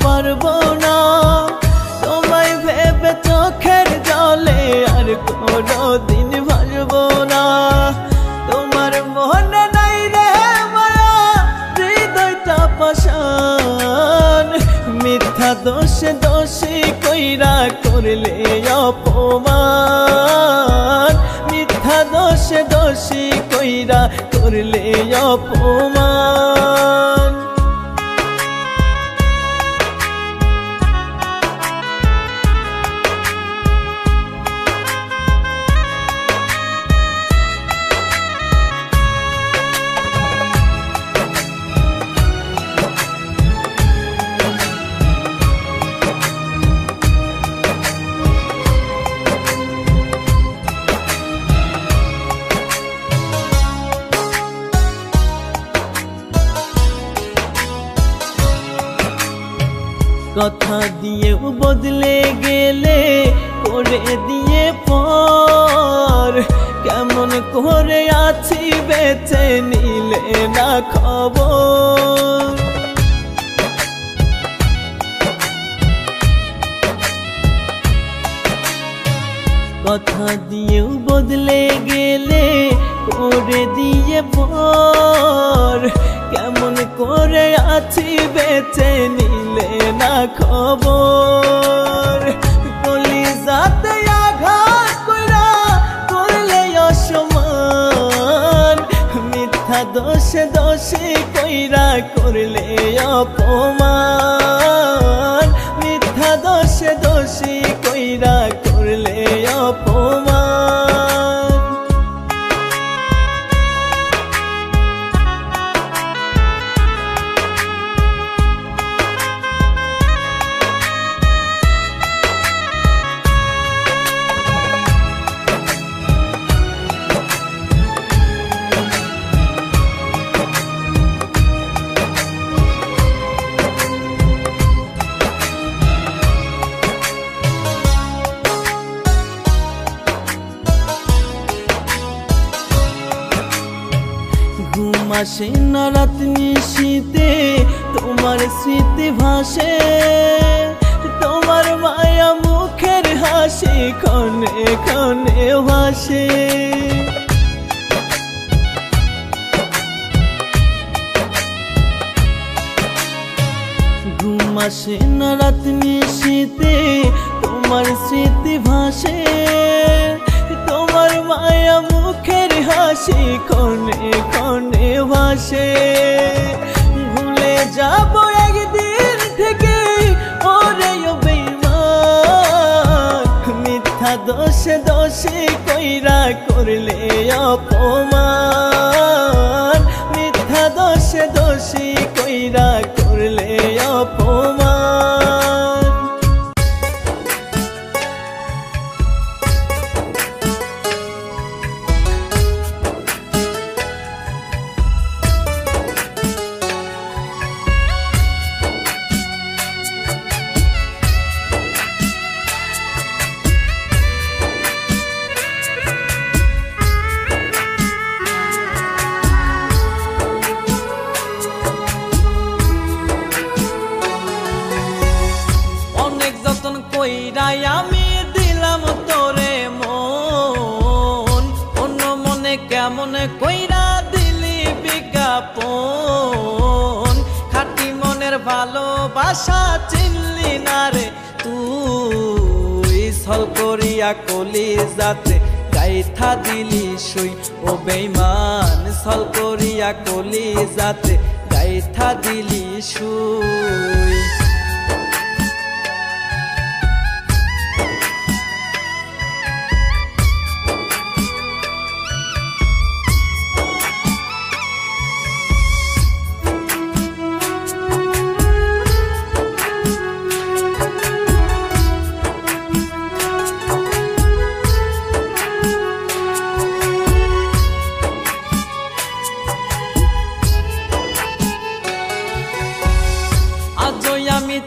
পারবো না তোমায় ভেবে চোখের জলে আর কোনোদিন ভাসবো না তোমার মনে নাই রে মায়া হৃদয়টা পাষাণ মিথ্যা দোষে দোষী কইরা করলে অপমান মিথ্যা দোষে দোষী কইরা করলে অপমান কথা দিয়েও বদলে গেলে করে দিয়ে পর কেমন করে আছি বেঁচে নিলে না খবর কথা দিয়েও বদলে গেলে করে দিয়ে পর কেমন করে আছি বেঁচে নিলে না খবর কলিজাতে আঘাত কইরা করলে অসম্মান মিথ্যা দোষে দোষী কইরা করলে অপমান মিথ্যা দোষে দোষী কইরা করলে অপমান আসে না রাত নিশীতে তোমার স্মৃতি ভাসে তোমার মায়া মুখের হাসি ক্ষণে ক্ষণে ভাসে ঘুম আসে না রাত নিশীতে তোমার স্মৃতি ভাসে তোমার মায়া মুখের হাসি ক্ষণে ক্ষণে ভাসে ভুলে যাব একদিন থেকে ওরে বেঈমান মিথ্যা দোষে দোষী কইরা করলে অপমান মিথ্যা দোষে দোষী কইরা করলে অপমান আমি দিলাম তোরে মন অন্য মনে কেমন কইরা দিলি বিজ্ঞাপন খাঁটি মনের ভালোবাসা চিনলি না রে তুই ছল করিয়া কলিজাতে গাইথা দিলি শুই ও বেঈমান ছল করিয়া কলিজাতে গাইথা দিলি শুই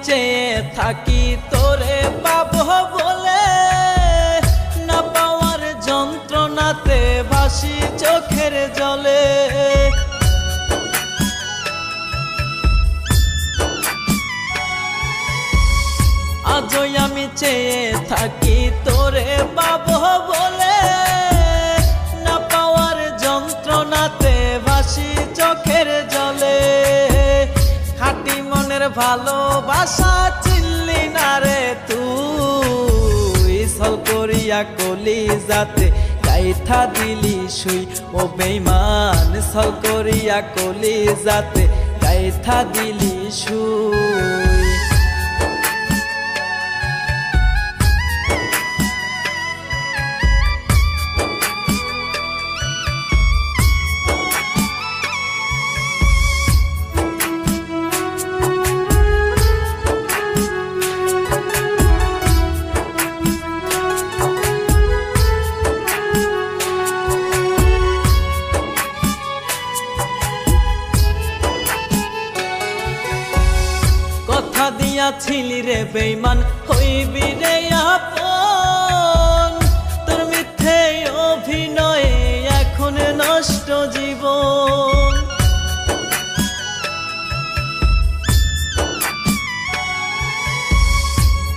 চেয়ে থাকি তোরে পাবো বলে না পাওয়ার যন্ত্রণাতে ভাসি চোখের জলে আজই আমি চেয়ে থাকি তোরে পাবো বলে, না পাওয়ার যন্ত্রণাতে ভাসি চোখের জলে। খাঁটি মনের ভালোবাসা চিনলি না রে তুই, ছল করিয়া কলিজাতে গাইথা দিলি শুই। ও বেঈমান ছল করিয়া কলিজাতে গাইথা দিলি শুই। কথা দিয়াছিলি রে বেঈমান হইবি রে আপন, তোর মিথ্যে অভিনয়ে এখন নষ্ট জীবন।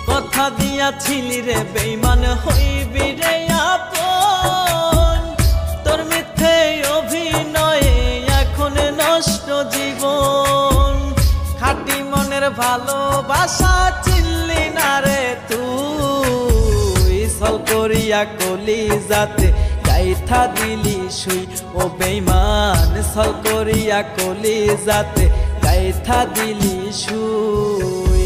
কথা দিয়াছিলি রে বেঈমান হইবি রে আপন, তোর মিথ্যে অভিনয়ে এখন নষ্ট জীবন। খাঁটি মনের ভালোবাসা চিনলি না রে তুই, ছল করিয়া কলিজাতে গাইথা দিলি শুই। ও বেঈমান ছল করিয়া কলিজাতে গাইথা দিলি শুই।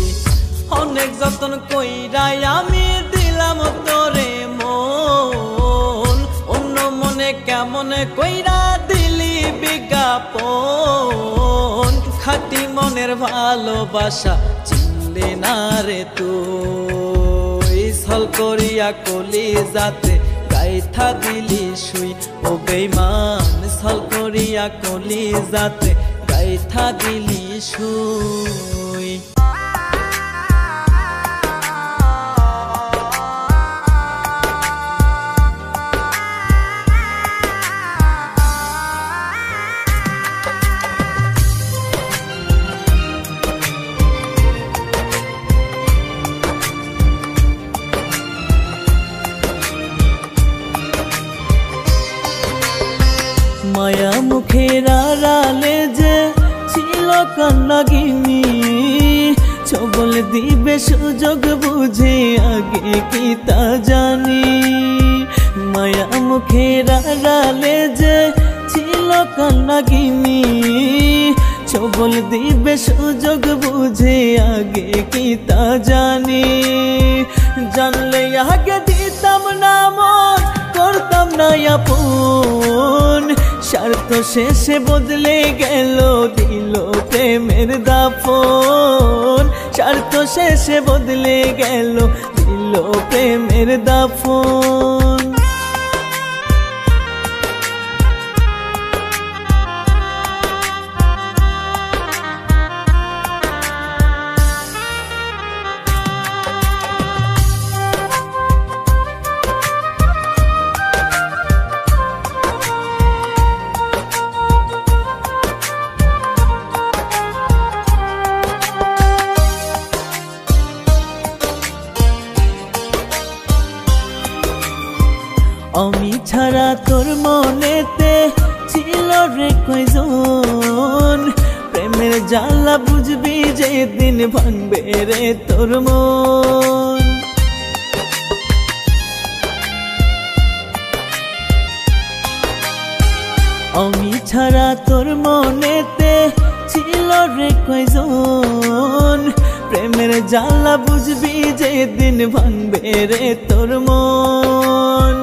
অনেক যতন কইরাই আমি দিলাম তোরে মন, অন্য মনে কেমন কইরা দিলি বিজ্ঞাপন। খাঁটি মনের ভালোবাসা চিনলি না রে তুই, ছল করিয়া কলিজাতে গাইথা দিলি শুই। ও বেঈমান ছল করিয়া কলিজাতে গাইথা দিলি শুই। মায়া মুখের আড়ালে যে ছিল কান্নাগিনী, ছবল দিবে সুযোগ বুঝে আগে কি তা জানি। মায়া মুখের আড়ালে যে ছিল কান্নাগিনী, ছবল দিবে সুযোগ বুঝে আগে কি তা জানি। জানলে আগে দিতাম না মন, করতাম না আপন। স্বার্থ শেষে বদলে গেল দিল প্রেমের দাফন, স্বার্থ শেষে বদলে গেল দিল প্রেমের দাফন। আমি ছাড়া তোর মনেতে ছিল রে কয়জন, প্রেমের জ্বালা বুঝবি যেদিন ভাঙবে রে তোর মন। আমি ছাড়া তোর মনেতে ছিল রে কয়জন, প্রেমের জ্বালা বুঝবি যেদিন ভাঙবে রে তোর মন।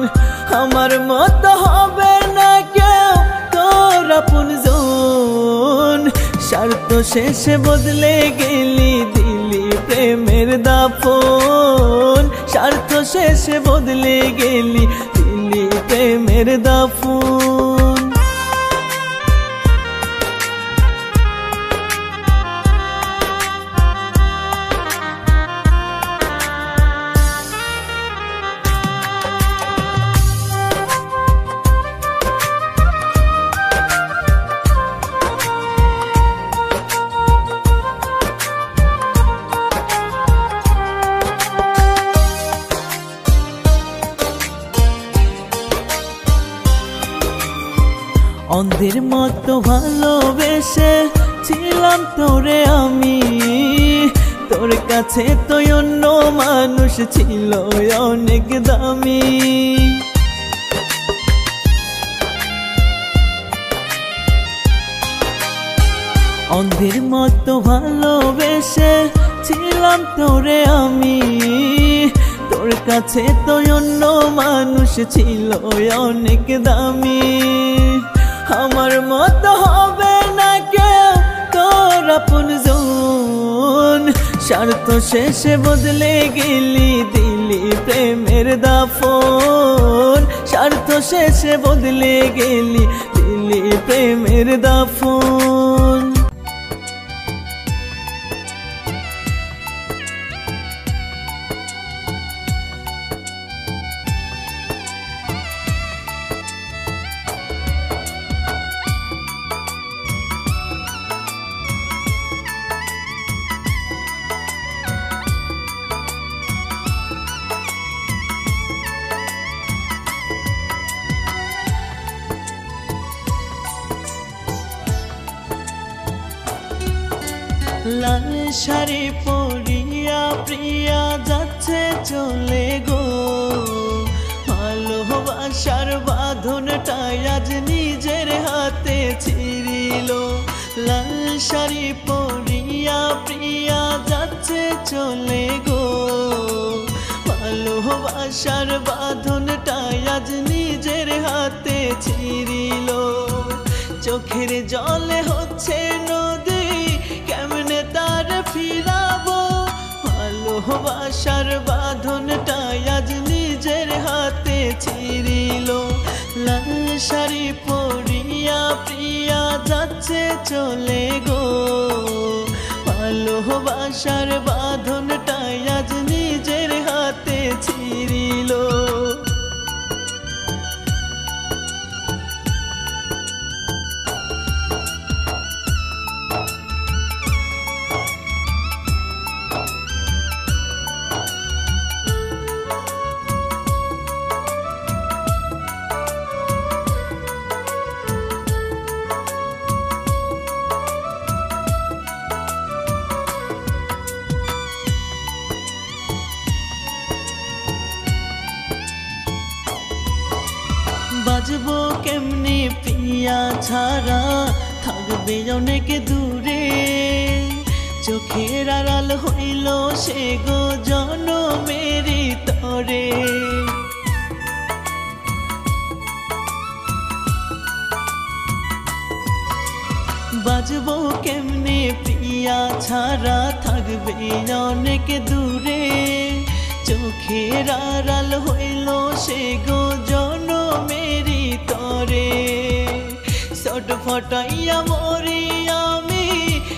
আমার মত হবে না কেউ তোর আপনজন, স্বার্থ শেষে বদলে গেলি দিলি প্রেমের দাফন, স্বার্থ শেষে বদলে গেলি দিলি প্রেমের দাফন। অন্ধের মতো ভালোবেসে ছিলাম তোরে আমি, তোর কাছে তো অন্য মানুষ ছিল অনেক দামি। অন্ধের মতো ভালোবেসে ছিলাম তোরে আমি, তোর কাছে তো অন্য মানুষ ছিল অনেক দামি। আমার মতো হবে না কেউ তোর আপনজন, স্বার্থ শেষে বদলে গেলি দিলি প্রেমের দাফন, স্বার্থ শেষে বদলে গেলি দিলি প্রেমের দাফন। লাল শাড়ি পরিয়া প্রিয়া যাচ্ছে চলে গো, ভালোবাসার বাঁধনটাই আজ নিজের হাতে ছিঁড়িল। লাল শাড়ি পরিয়া প্রিয়া যাচ্ছে চলে গো, ভালোবাসার বাঁধনটাই আজ নিজের হাতে ছিঁড়িল। চোখের জলে হচ্ছে নদী কেমনে তার ফিরাবো, ভালোবাসার বাঁধনটাই আজ নিজের হাতে ছিঁড়িল। লাল শাড়ি পরিয়া প্রিয়া যাচ্ছে চলে গো, ভালোবাসার বাঁধনটাই আজ নিজের হাতে ছিঁড়িল। বাজবো কেমনে প্রিয়া ছাড়া, থাকবে অনেক দূরে, চোখের আড়াল হইল সে গো জনমেরই তরে। বাজবো কেমনে প্রিয়া ছাড়া, থাকবে অনেক দূরে, চোখের আড়াল হইল সে গো জনমেরই তরে। ছোট ফটাইয়া মরি আমি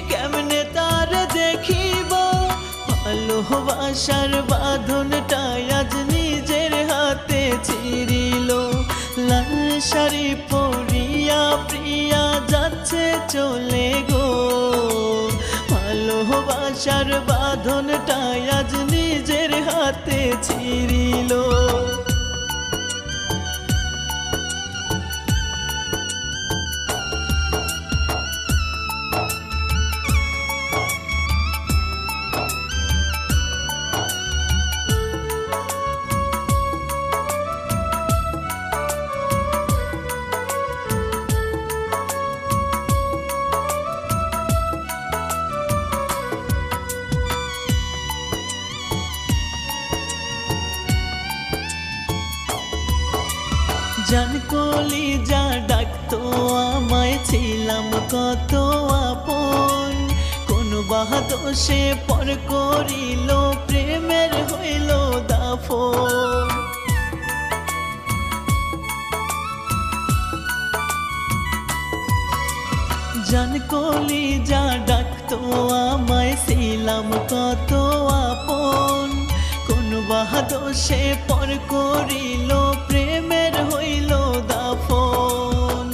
কেমনে তার দেখিব, ভালোবাসার বাঁধনটাই আজ নিজের হাতে ছিঁড়িল। লাল শাড়ি পরিয়া প্রিয়া যাচ্ছে চলে গো, ভালোবাসার বাঁধনটাই আজ নিজের হাতে ছিঁড়িল। জান কলিজা ডাকতো আমায় ছিলাম কত আপন, কোন বাহাদোষে পর করিল প্রেমের হইল দাফন। জান কলিজা ডাকতো আমায় ছিলাম কত আপন, কোন বাহাদোষে পর করিল প্রেমের হইল দাফন।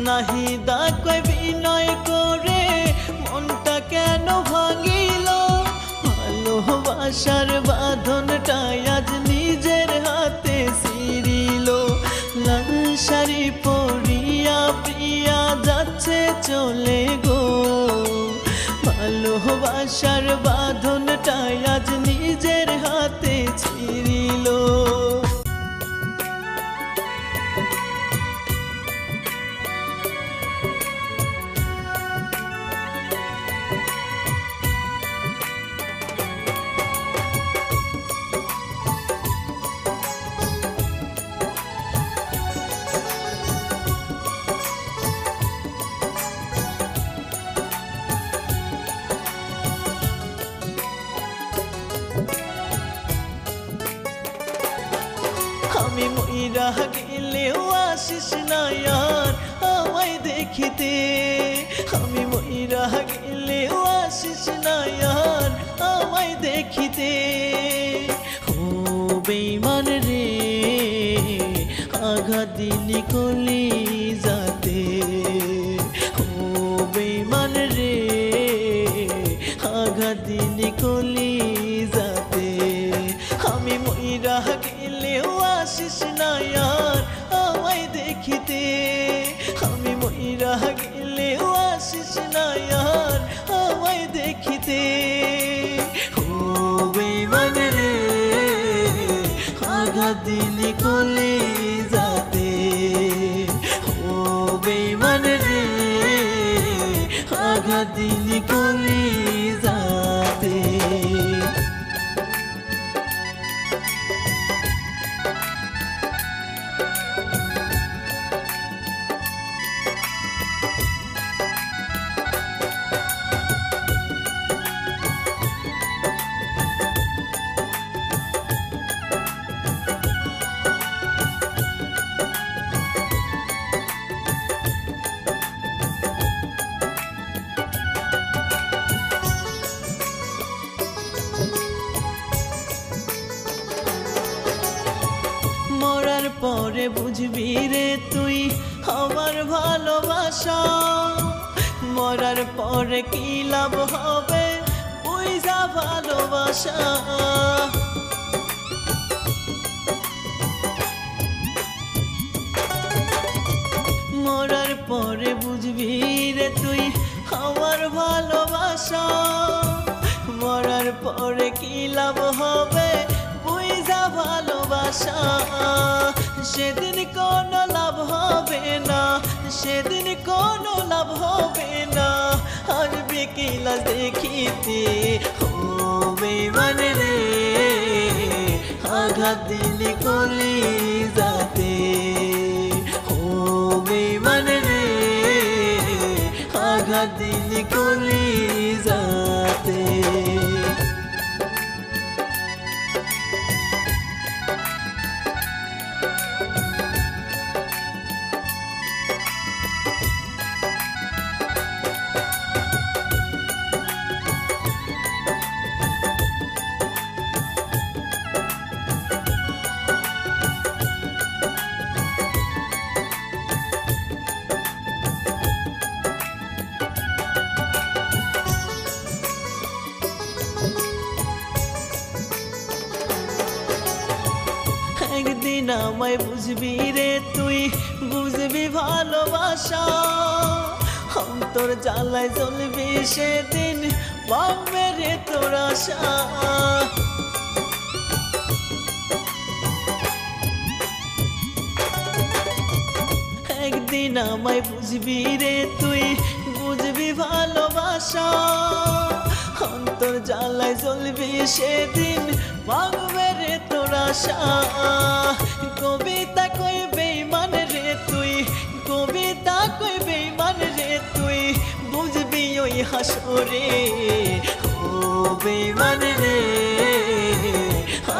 নাহিদা কয় বিনয় করে মনটা কেন ভাঙিল, ভালোবাসার বাঁধনটাই আজ নিজের হাতে ছিঁড়িল। লাল শাড়ি পরিয়া প্রিয়া কাছে চলে গো ভালোবাসার বাঁধনটাই আজ নিজের হাতে ছিঁড়িল আমি মইরা গেলেও আসিস না আর আমায় দেখিতে আমি মইরা গেলেও আসিস না আর আমায় দেখিতে ও বেঈমান রে আঘাত দিলি কলিজাতে ও বেঈমান রে আঘাত দিলি কলিজাতে আমি মইরা গেলেও আসিস না আর আমায় দেখিতে আমি মইরা গেলেও আসিস না আর আমায় দেখিতে ও বেঈমান রে আঘাত দিলি কলিজাতে ও বেঈমান রে আঘাত দিলি কলিজাতে মরার পরে বুঝবি রে তুই আমার ভালোবাসা মরার পরে কি লাভ হবে বুঝা ভালোবাসা মরার পরে বুঝবি রে তুই আমার ভালোবাসা মরার পরে কি লাভ হবে বুঝা ভালোবাসা সেদিন কোনো লাভ হবে না সেদিন কোনো লাভ হবে না আসবে কি লাজ দেখিতে ও বেঈমান রে আঘাত দিলি কলিজাতে ও বেঈমান রে আঘাত দিলি কলিজাতে একদিন আমায় বুঝবি রে তুই বুঝবি ভালোবাসা অন্তর জ্বালায় জ্বলবি সেদিন ভাঙবে রে তোর আশা একদিন আমায় বুঝবি রে তুই বুঝবি ভালোবাসা অন্তর জ্বালায় জ্বলবি সেদিন ভাঙবে রে তোর আশা কবিতা কই বেঈমান রে তুই কবিতা কই বেঈমান রে তুই বুঝবি ওই হাসরে ও বেঈমান রে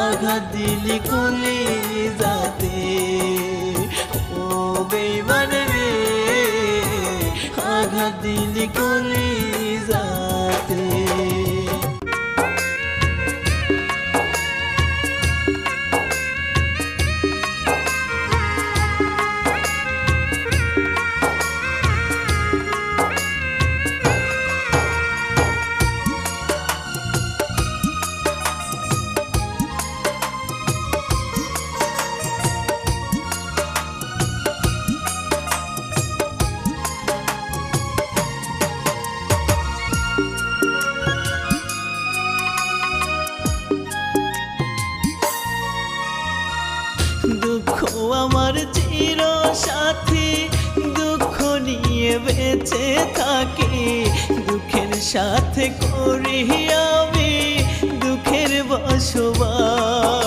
আঘাত দিলি কলিজাতে ও বেঈমান রে আঘাত দিলি কলিজাতে বেঁচে থাকি দুঃখের সাথে করি আমি দুঃখের বসবাস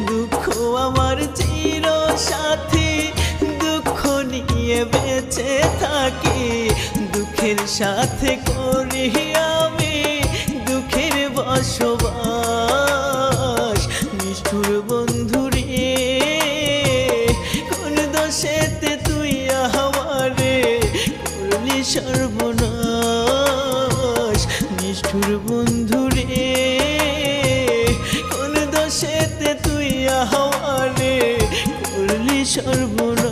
দুঃখ আমার চির সাথী দুঃখ নিয়ে বেঁচে থাকি দুঃখের সাথে করি আমি দুঃখের বসবাস নিষ্ঠুর বন্ধু রে কোন দোষেতে তুই আমারে করলি সর্বনাশ নিষ্ঠুর বন্ধু রে কোন দোষেতে তুই আমারে করলি সর্বনাশ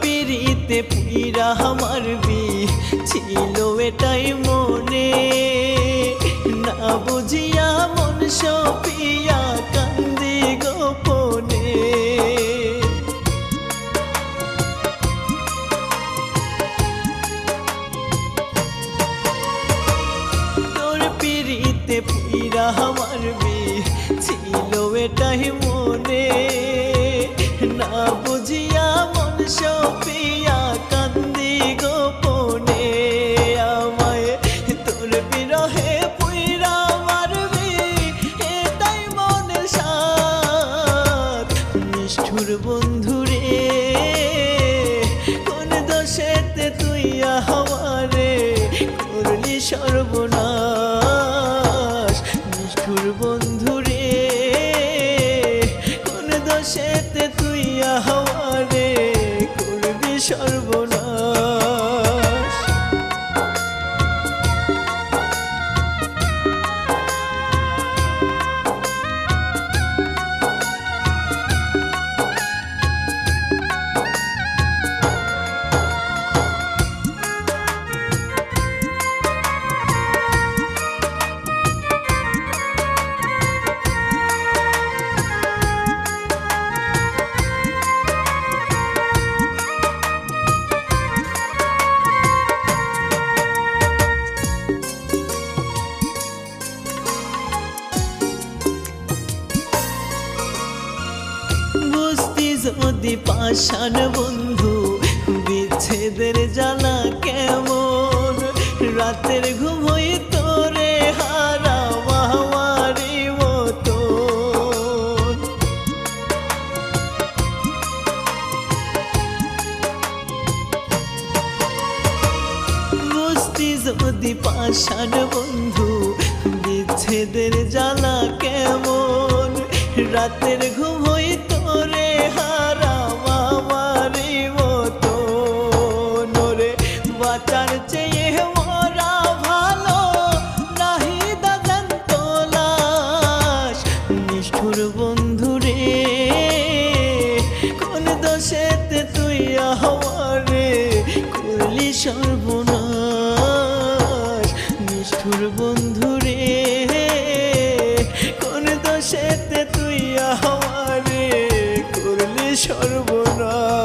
পিরিতে পুইরা আমার ছিল এটাই মনে না বুঝিয়া মন সপিয়া কান্দি গোপনে তোর পিরিতে পুইরা আমার ছিল এটাই মনে না বুঝিয়া মন সপিয়া কান্দি গোপনে আমায় তোর বিরহে পুইরা মারবি এটাই মনের সাথ নিষ্ঠুর বন্ধু রে কোন দোষেতে তুই আমারে করলি সর্বনাশ নিষ্ঠুর বন্ধু রে কোন দোষেতে তুই আমারে করবি সর্বনাশ যদি পাষাণ বন্ধু বিচ্ছেদের জ্বালা কেমন রাতের ঘুম হই তোরে হারা মাওয়ারি মতো বুঝতি যদি পাষাণ বন্ধু বিচ্ছেদের জ্বালা কেমন রাতের ঘুম হই তোরে হারা মামারি মতো নোরে বাঁচার চেয়ে মরা ভালো নাহি দাদান তোলাস নিষ্ঠুর বন্ধু রে কোন দোষেতে তুই আমারে করলি সর্বনাশ নিষ্ঠুর বন্ধু রে কোন দোষেতে তুই আমারে করলি সর্বনাশ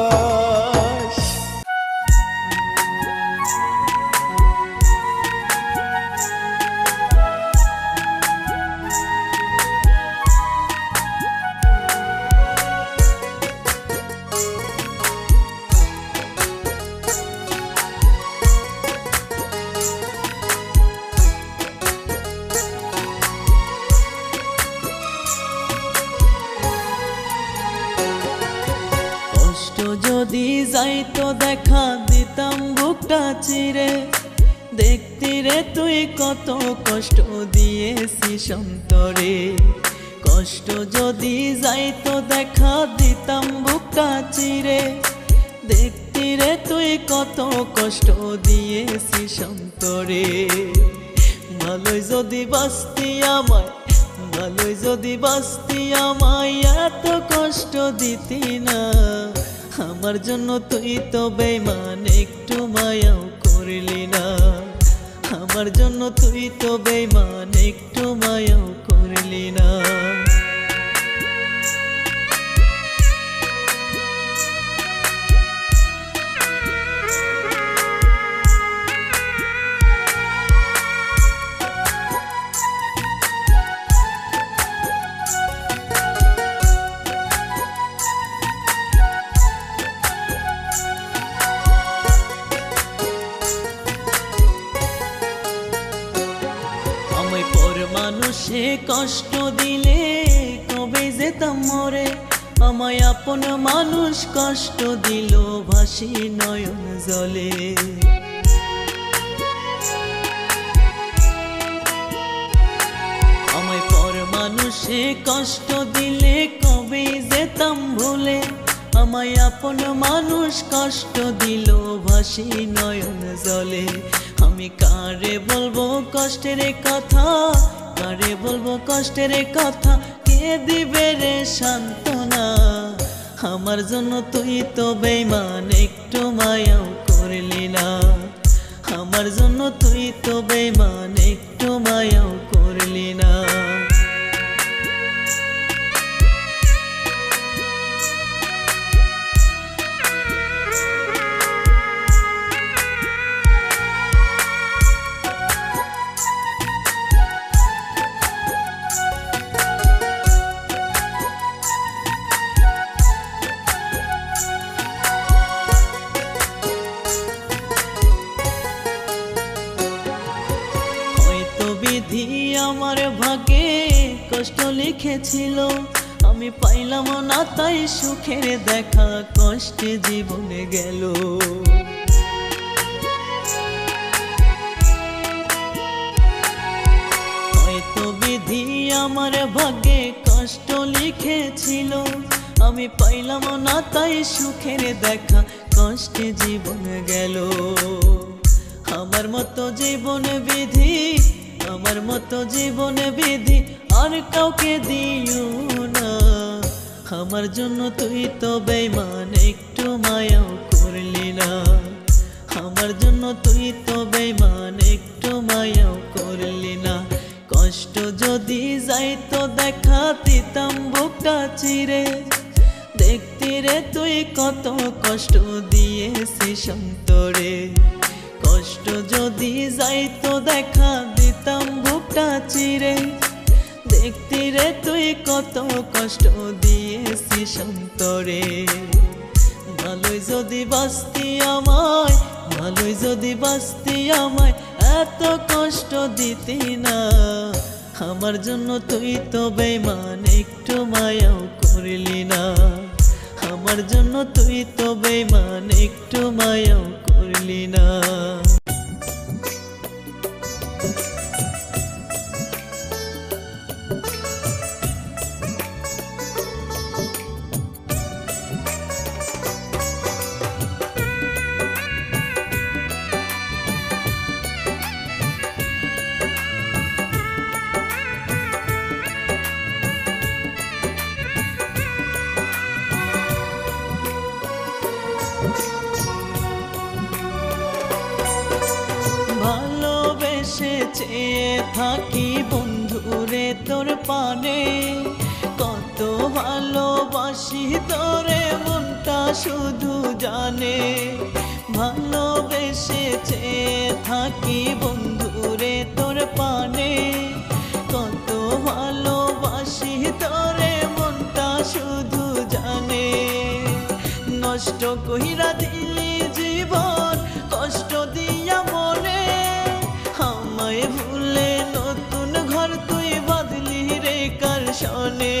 যদি যাইতো দেখা দিতাম বুকটা চিরে দেখতি রে তুই কত কষ্ট দিয়েছিস অন্তরে কষ্ট যদি যাইতো দেখা দিতাম বুকটা চিরে দেখতি রে তুই কত কষ্ট দিয়েছিস অন্তরে ভালোই যদি বাঁচতি আমায়, ভালোই যদি বাঁচতি আমায় এত কষ্ট দিতি না। আমার জন্য তুই তো বেঈমান, একটু মায়াও করলি না। আমার জন্য তুই তো বেঈমান, একটু মায়াও করলি না। আমায় পর মানুষে কষ্ট দিলে কবে যেতাম মরে, আমায় আপন মানুষ কষ্ট দিল ভাসি নয়ন জলে। আমায় পর মানুষে কষ্ট দিলে কবে যেতাম ভুলে, আমায় আপন মানুষ কষ্ট দিল ভাসি নয়ন জলে। আমি কারে বলবো কষ্টের কথা, কারে বলবো কষ্টের কথা, কে দিবে রে সান্ত্বনা। আমার জন্য তুই তো বেঈমান, একটু মায়াও করলি না। আমার জন্য তুই তো বেঈমান, একটু মায়াও করলি না। বিধি আমার ভাগে কষ্ট লিখেছিল, আমি পাইলাম না তাই সুখের দেখা, কষ্টে জীবনে গেল। হয়তো বিধি আমার ভাগে কষ্ট লিখেছিল, আমি পাইলাম না তাই সুখের দেখা, কষ্টে জীবনে গেল। আমার মতো জীবন বিধি, আমার মতো জীবন বিধি আর কাউকে দিও না। আমার জন্য তুই তো বেঈমান, একটু মায়াও করলি না। আমার জন্য তুই তো বেঈমান, একটু মায়াও করলি না। কষ্ট যদি যাইতো দেখা দিতাম বুকটা চিরে, দেখতি রে তুই কত কষ্ট দিয়েছিস অন্তরে। কষ্ট যদি যাইতো দেখা দিতাম বুকটা চিরে, দেখতি রে তুই কত কষ্ট দিয়েছিস অন্তরে। ভালোই যদি বাঁচতি আমায়, ভালোই যদি বাঁচতি আমায় এত কষ্ট দিতি না। আমার জন্য তুই তো বেঈমান, একটু মায়াও করলি না। আমার জন্য তুই তো বেঈমান, একটু মায়াও করলি না। ভালোবেসে চেয়ে থাকি বন্ধুরে তোর পানে, কত ভালোবাসি তোরে মনটা শুধু জানে। ভালোবেসে চেয়ে থাকি বন্ধুরে তোর পানে, কত ভালোবাসি তোরে মনটা শুধু জানে। নষ্ট কইরা দিলি জীবন কষ্ট দিয়া মনে, আমায় ভুলে নতুন ঘর তুই বাঁধলি রে কার সনে।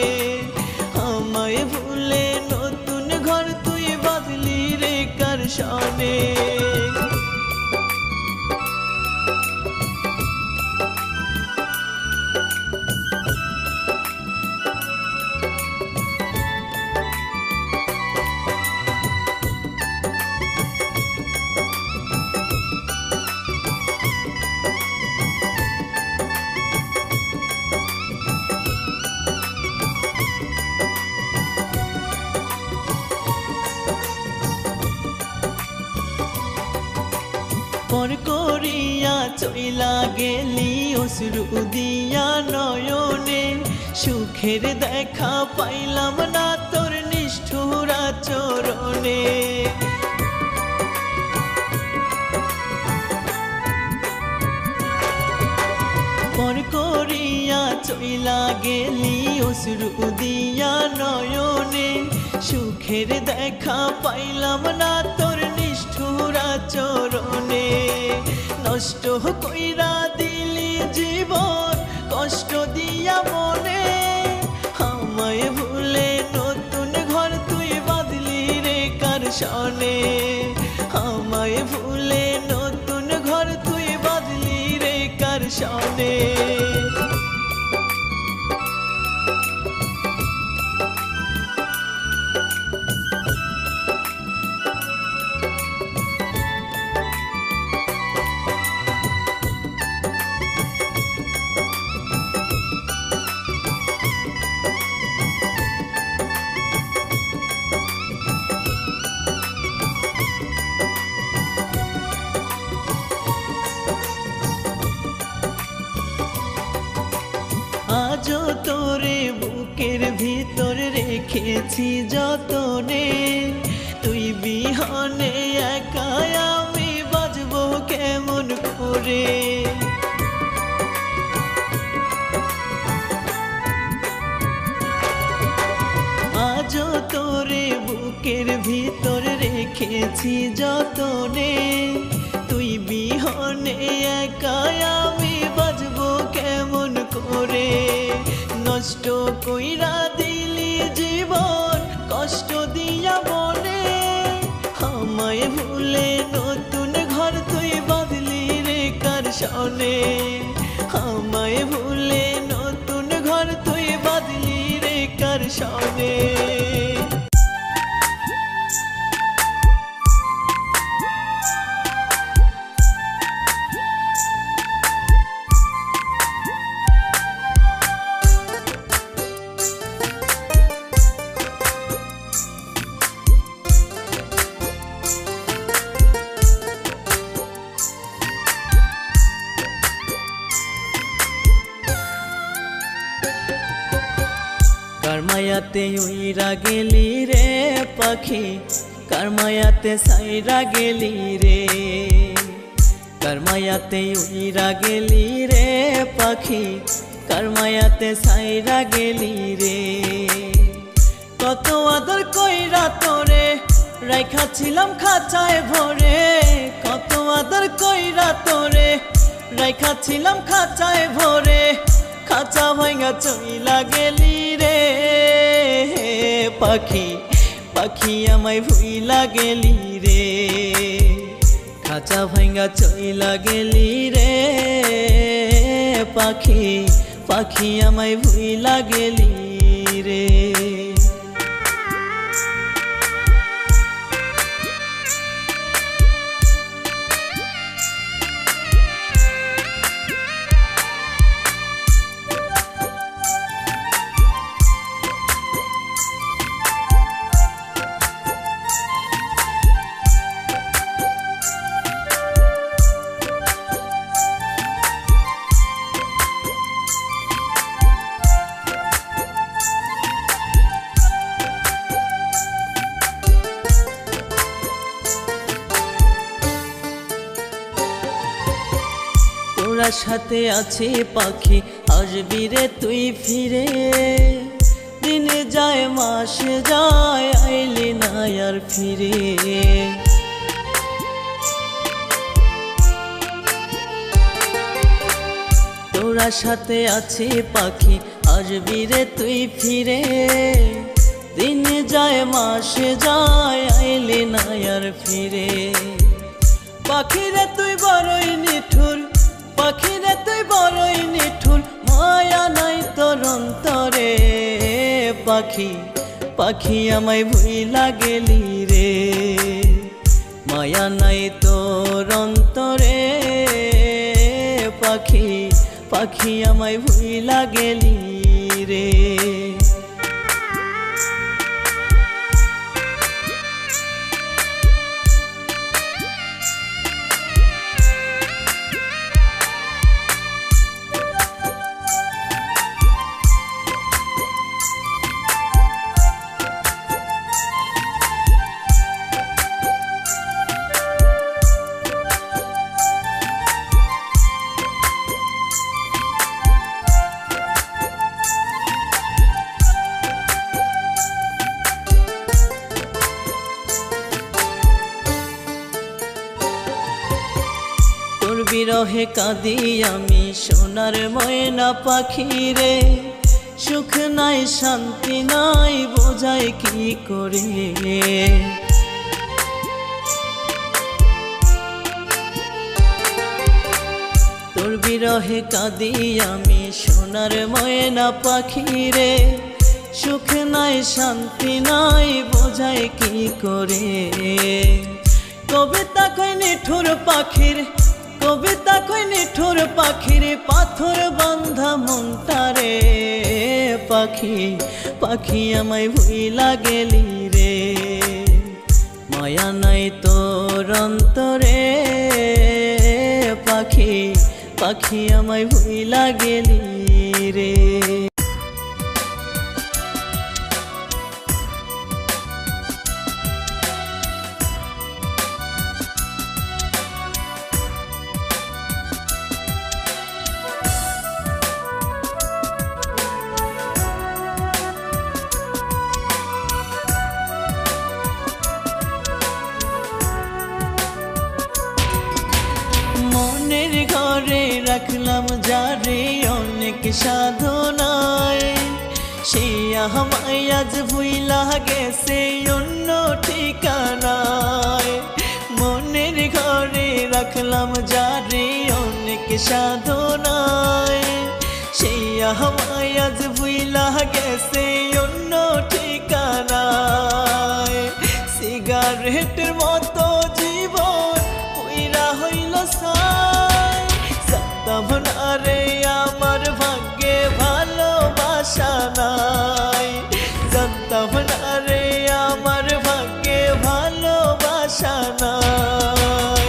আমায় ভুলে নতুন ঘর তুই বাঁধলি রে কার সনে। পর করিয়া চইলা গেলি অশ্রু দিয়া নয়নে সুখের দেখা পাইলাম না তোর নিষ্ঠুর আচরণে পর করিয়া চইলা গেলি অশ্রু দিয়া নয়নে সুখের দেখা পাইলাম না তোর নিষ্ঠুর আচরণে নষ্ট কইরা দিলি জীবন কষ্ট দিয়া মনে আমায় ভুলে নতুন ঘর তুই বাঁধলি রে কার সনে আমায় ভুলে নতুন ঘর তুই বাঁধলি রে কার সনে আজও তোরে বুকের ভিতর রেখেছি যতনে তুই বিহনে একা আমি বাজবো কেমন করে আজও তোরে বুকের ভিতর রেখেছি যতনে তুই বিহনে একা আমি বাজবো কেমন করে নষ্ট কইরা দিলি জীবন কষ্ট দিয়া মনে আমায় ভুলে নতুন ঘর তুই বাঁধলি রে কার সনে আমায় ভুলে নতুন ঘর তুই বাঁধলি রে কার সনে কারমায়াতে উইরা গেলি রে পাখি কারমায়াতে সাইরা গেলি রে কারমায়াতে উইরা গেলি রে পাখি কারমায়াতে সাইরা গেলি রে কত আদর কইরা তোরে রাইখা ছিলাম খাঁচায় ভরে কত আদর কইরা তোরে রাইখা ছিলাম খাঁচায় ভরে খাঁচা ভাঙা চইলা গেলি রে পাখি পাখি আমায় ভুইলা গেলি রে খাঁচা ভাঙা চইলা গেলি রে পাখি পাখি আমায় ভুইলা গেলি রে তোরা সাথে আছে পাখি আসবি রে তুই ফিরে দিন যায় মাস যায় আইলি না আর ফিরে তোরা সাথে আছে পাখি আসবি রে তুই ফিরে দিন যায় মাস যায় আইলি না আর ফিরে পাখি রে তুই বড়ই নিঠুর পাখি রে তুই বড়ই নিঠুর মায়া নাই তোর অন্তরে পাখি পাখি আমায় ভুইলা গেলি রে মায়া নাই তোর অন্তরে পাখি পাখি আমায় ভুইলা গেলি রে বিরহে কাঁদি আমি সোনার ময়না পাখি রে, সুখ নাই শান্তি নাই বোঝাই কি করে। তোর বিরহে কাঁদি আমি সোনার ময়না পাখি রে, সুখ নাই শান্তি নাই বোঝাই কি করে। কবিতা কই নিঠুর পাখির, কবিতা কই নিঠুর পাখির পাথর বান্ধা মনটারে। পাখি পাখি আমায় ভুইলা গেলি রে, মায়া নাই তোর অন্তরে। পাখি পাখি আমায় ভুইলা গেলি রে। মনের ঘরে রাখলাম যারে অনেক সাধনায়, সে আমায় আজ ভুইলা গেছে অন্য ঠিকানায়। মনের ঘরে রাখলাম যারে অনেক সাধনায়, সে আমায় আজ ভুইলা গেছে অন্য ঠিকানায়। সিগারেটের মতো জীবন পুইরা হইল ছাই, জানতাম না রে আমার ভাগ্যে ভালোবাসা নাই। জানতাম না রে আমার ভাগ্যে ভালোবাসা নাই।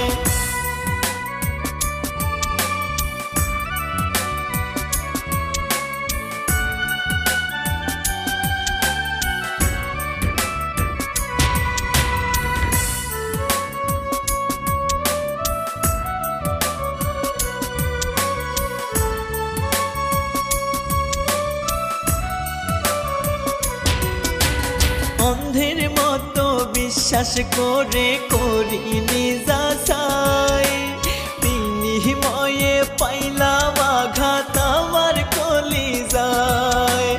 অন্ধের মতো বিশ্বাস করে করিনি যাচাই, বিনিময়ে পাইলাম আঘাত আমার কলিজায়।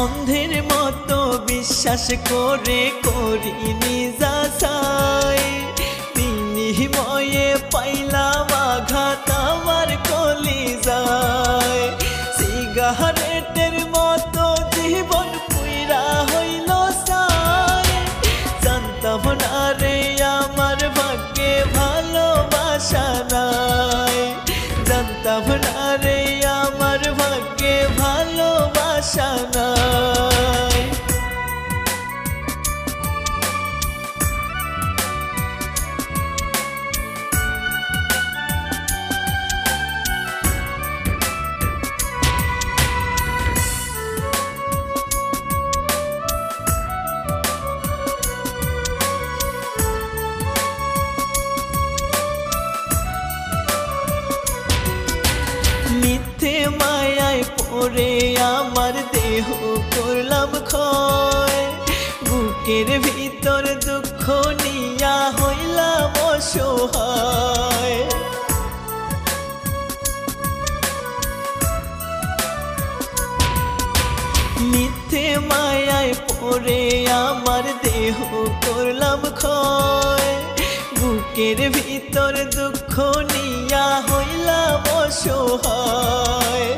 অন্ধের মতো বিশ্বাস করে করিনি যাচাই, বিনিময়ে পাইলাম আঘাত আমার কলিজায়। সিগারেটের মতো জীবন পুইরা হইল ছাই, জানতাম না রে আমার ভাগ্যে ভালোবাসা নাই। জানতাম না রে আমার ভাগ্যে ভালোবাসা নাই। মিথ্যে মায়ায় পড়ে আমার দেহ করলাম ক্ষয়, বুকের ভিতর দুঃখ নিয়া হইলাম অসহায়। মিথ্যে মায়ায় পড়ে আমার দেহ করলাম ক্ষয়, বুকের ভিতর দুঃখ নিয়া হইলাম অসহায়।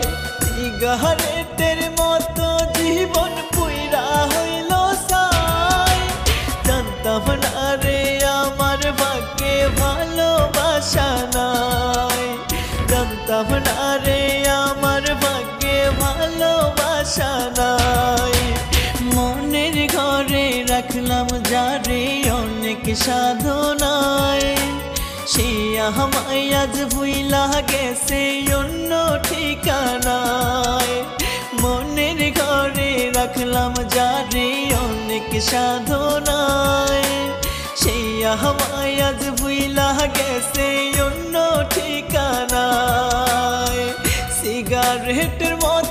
সিগারেটের মতো জীবন পুইরা হইল ছাই, জানতাম না রে আমার ভাগ্যে ভালোবাসা নাই। জানতাম না রে আমার ভাগ্যে ভালোবাসা নাই। মনের ঘরে রাখলাম যারে অনেক সাধনায়, সে আমায় আজ ভুইলা গেছে অন্য ঠিকানায়। মনের ঘরে রাখলাম যারে অনেক সাধনায়, সে আমায় আজ ভুইলা গেছে অন্য ঠিকানায়। সিগারেটের মতো